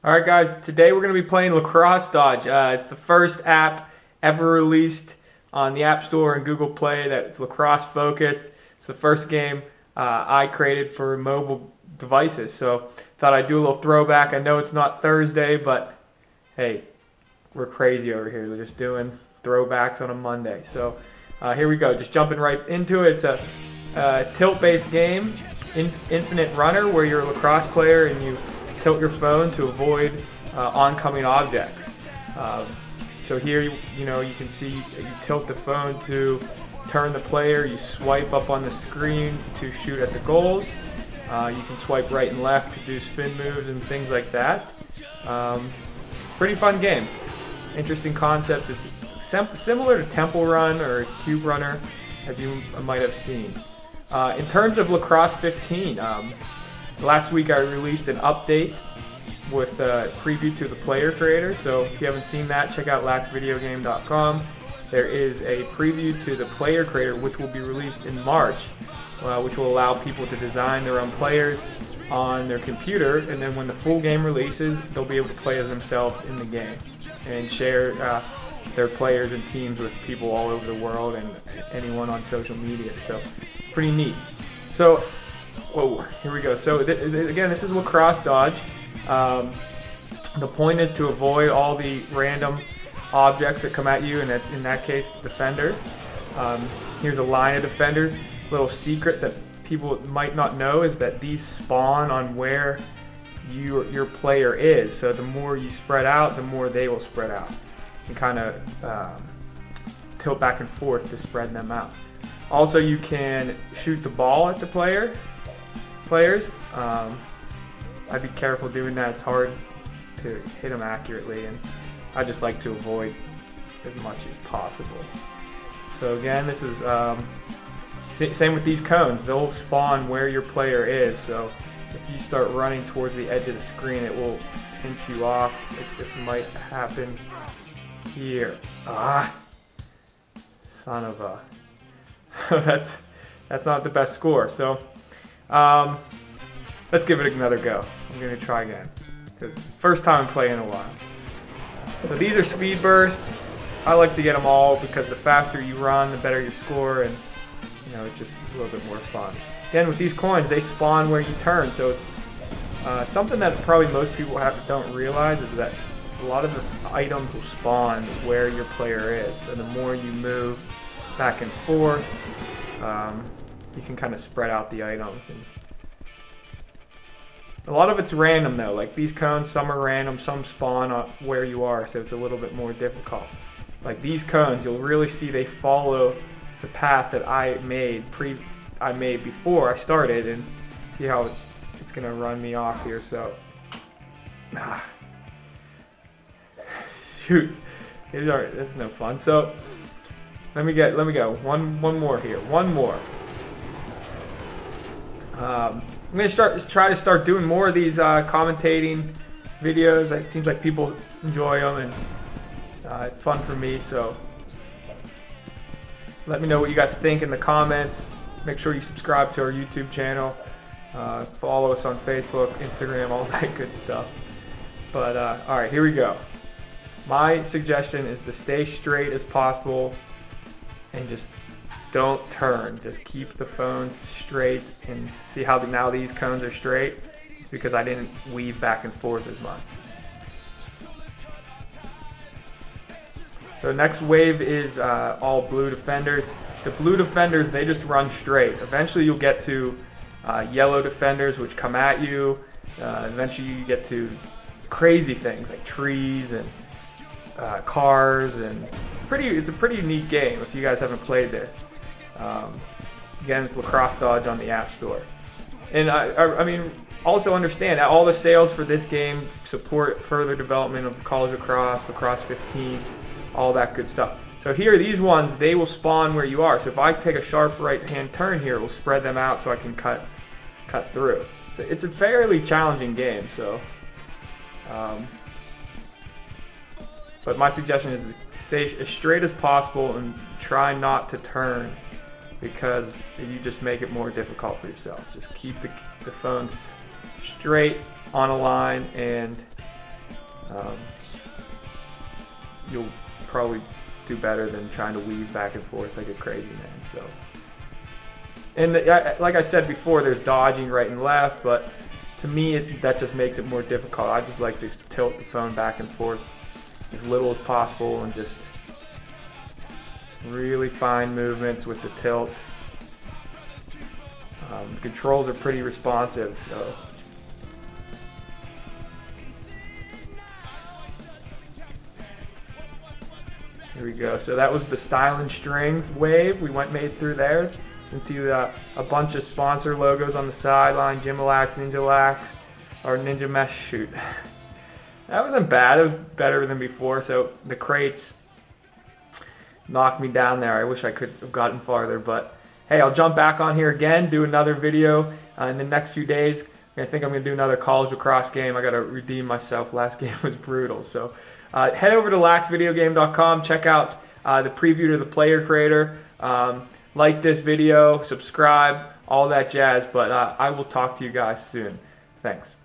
Alright guys, today we're going to be playing Lacrosse Dodge. It's the first app ever released on the App Store and Google Play that's lacrosse focused. It's the first game I created for mobile devices, so thought I'd do a little throwback. I know it's not Thursday, but hey, we're crazy over here. We're just doing throwbacks on a Monday. So here we go, just jumping right into it. It's a tilt-based game, infinite runner, where you're a lacrosse player and you tilt your phone to avoid oncoming objects. So here, you can see you tilt the phone to turn the player. You swipe up on the screen to shoot at the goals. You can swipe right and left to do spin moves and things like that. Pretty fun game. Interesting concept. It's similar to Temple Run or Cube Runner, as you might have seen. In terms of Lacrosse 15, last week I released an update with a preview to the player creator, so if you haven't seen that, check out laxvideogame.com. There is a preview to the player creator which will be released in March, which will allow people to design their own players on their computer, and then when the full game releases, they'll be able to play as themselves in the game and share their players and teams with people all over the world and anyone on social media. So it's pretty neat. So here we go. So again, this is Lacrosse Dodge. The point is to avoid all the random objects that come at you, and in that case, the defenders. Here's a line of defenders. Little secret that people might not know is that these spawn on where your player is. So the more you spread out, the more they will spread out. And kind of tilt back and forth to spread them out. Also, you can shoot the ball at the players. I'd be careful doing that. It's hard to hit them accurately, and I just like to avoid as much as possible. So again, this is same with these cones. They'll spawn where your player is. So if you start running towards the edge of the screen, it will pinch you off. This might happen here. Son of a. So that's not the best score. So let's give it another go. I'm gonna try again, because first time I'm playing in a while. So these are speed bursts. I like to get them all because the faster you run, the better you score, and it's just a little bit more fun. Again, with these coins, they spawn where you turn, so it's something that probably most people don't realize is that a lot of the items will spawn where your player is. So the more you move back and forth, you can kind of spread out the items. And a lot of it's random though, like these cones, some are random, some spawn where you are, so it's a little bit more difficult. Like these cones, you'll really see they follow the path that I made before I started, and see how it's gonna run me off here. So shoot, this is no fun. So let me go. One more here. One more. I'm gonna try to start doing more of these commentating videos. It seems like people enjoy them, and it's fun for me. So let me know what you guys think in the comments. Make sure you subscribe to our YouTube channel. Follow us on Facebook, Instagram, all that good stuff. But all right, here we go. My suggestion is to stay straight as possible and just don't turn. Just keep the phone straight, and see how now these cones are straight? It's because I didn't weave back and forth as much. So next wave is all blue defenders. The blue defenders, they just run straight. Eventually you'll get to yellow defenders, which come at you. Eventually you get to crazy things like trees and cars, and it's a pretty neat game if you guys haven't played this. Again, it's Lacrosse Dodge on the App Store. And I mean, also understand that all the sales for this game support further development of college lacrosse, Lacrosse 15, all that good stuff. So here, these ones, they will spawn where you are. So if I take a sharp right-hand turn here, it will spread them out so I can cut through. So it's a fairly challenging game. So, but my suggestion is to stay as straight as possible and try not to turn, because you just make it more difficult for yourself. Just keep the phones straight on a line, and you'll probably do better than trying to weave back and forth like a crazy man. So, and like I said before, there's dodging right and left, but to me that just makes it more difficult. I just like to tilt the phone back and forth as little as possible and just really fine movements with the tilt. The controls are pretty responsive, so here we go. So that was the Style and Strings wave. We made through there. You can see a bunch of sponsor logos on the sideline: Gymalax, Ninja Lax, or Ninja Mesh. Shoot, that wasn't bad. It was better than before. So the crates knocked me down there. I wish I could have gotten farther, but hey, I'll jump back on here again, do another video in the next few days. I think I'm going to do another college lacrosse game. I got to redeem myself. Last game was brutal. So head over to laxvideogame.com. Check out the preview to the player creator. Like this video, subscribe, all that jazz. But I will talk to you guys soon. Thanks.